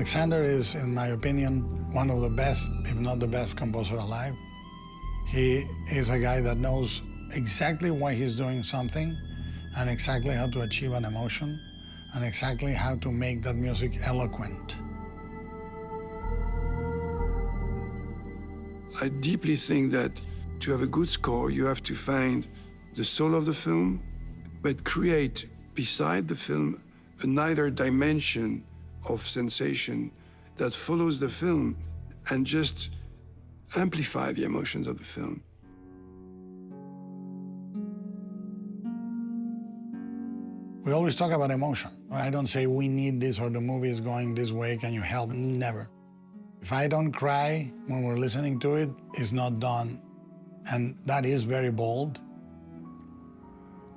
Alexander is, in my opinion, one of the best, if not the best, composer alive. He is a guy that knows exactly why he's doing something and exactly how to achieve an emotion and exactly how to make that music eloquent. I deeply think that to have a good score, you have to find the soul of the film, but create beside the film another dimension of sensation that follows the film and just amplify the emotions of the film. We always talk about emotion. I don't say we need this or the movie is going this way, can you help? Never. If I don't cry when we're listening to it, it's not done. And that is very bold.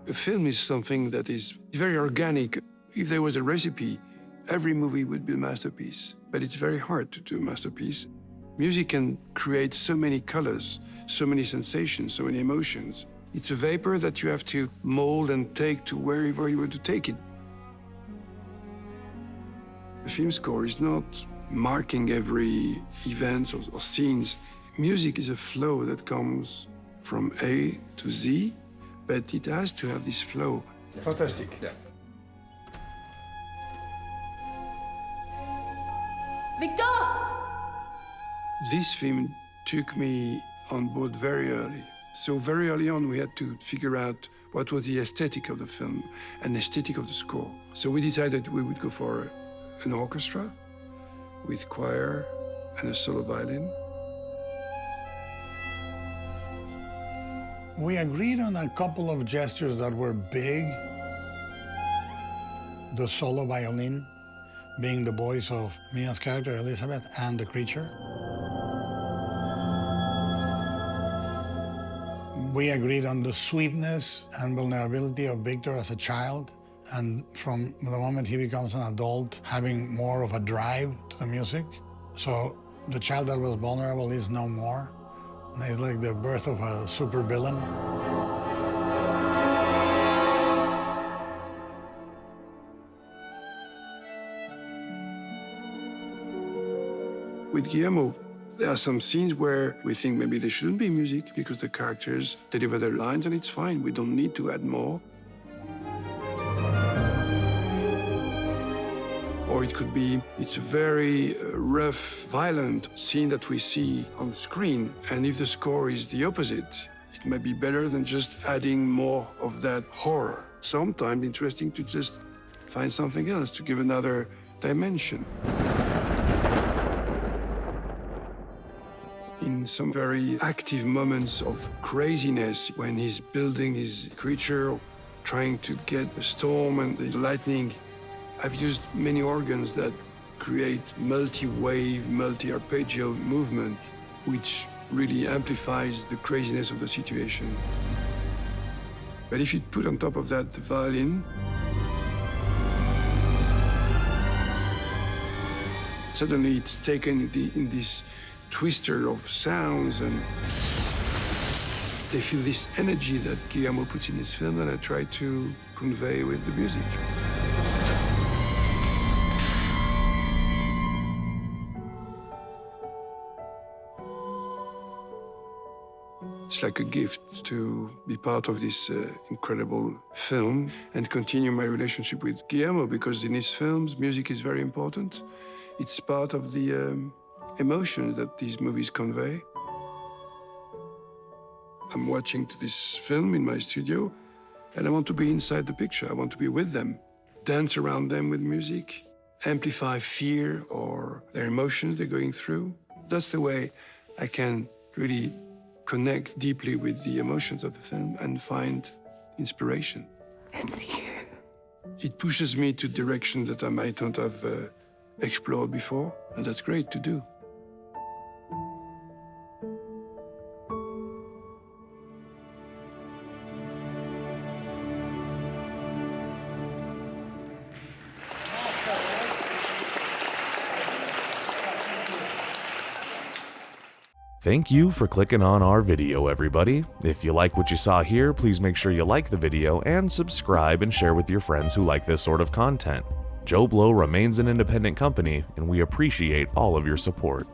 A film is something that is very organic. If there was a recipe, every movie would be a masterpiece. But it's very hard to do a masterpiece. Music can create so many colors, so many sensations, so many emotions. It's a vapor that you have to mold and take to wherever you want to take it. The film score is not marking every event or scenes. Music is a flow that comes from A to Z, but it has to have this flow. Fantastic. Yeah. Victor! This film took me on board very early. So very early on, we had to figure out what was the aesthetic of the film and the aesthetic of the score. So we decided we would go for an orchestra with choir and a solo violin. We agreed on a couple of gestures that were big. The solo violin being the voice of Mia's character, Elizabeth, and the creature. We agreed on the sweetness and vulnerability of Victor as a child, and from the moment he becomes an adult, having more of a drive to the music. So the child that was vulnerable is no more. And it's like the birth of a supervillain. With Guillermo, there are some scenes where we think maybe there shouldn't be music because the characters deliver their lines and it's fine. We don't need to add more. Or it could be, it's a very rough, violent scene that we see on screen. And if the score is the opposite, it might be better than just adding more of that horror. Sometimes interesting to just find something else to give another dimension. In some very active moments of craziness, when he's building his creature, trying to get a storm and the lightning, I've used many organs that create multi-wave, multi-arpeggio movement, which really amplifies the craziness of the situation. But if you put on top of that the violin, suddenly it's taken in this twister of sounds, and they feel this energy that Guillermo puts in his film that I try to convey with the music. It's like a gift to be part of this incredible film and continue my relationship with Guillermo, because in his films, music is very important. It's part of the emotions that these movies convey. I'm watching this film in my studio, and I want to be inside the picture. I want to be with them, dance around them with music, amplify fear or their emotions they're going through. That's the way I can really connect deeply with the emotions of the film and find inspiration. It's you. It pushes me to directions that I might not have explored before, and that's great to do. Thank you for clicking on our video, everybody. If you like what you saw here, please make sure you like the video and subscribe and share with your friends who like this sort of content. Joblo remains an independent company, and we appreciate all of your support.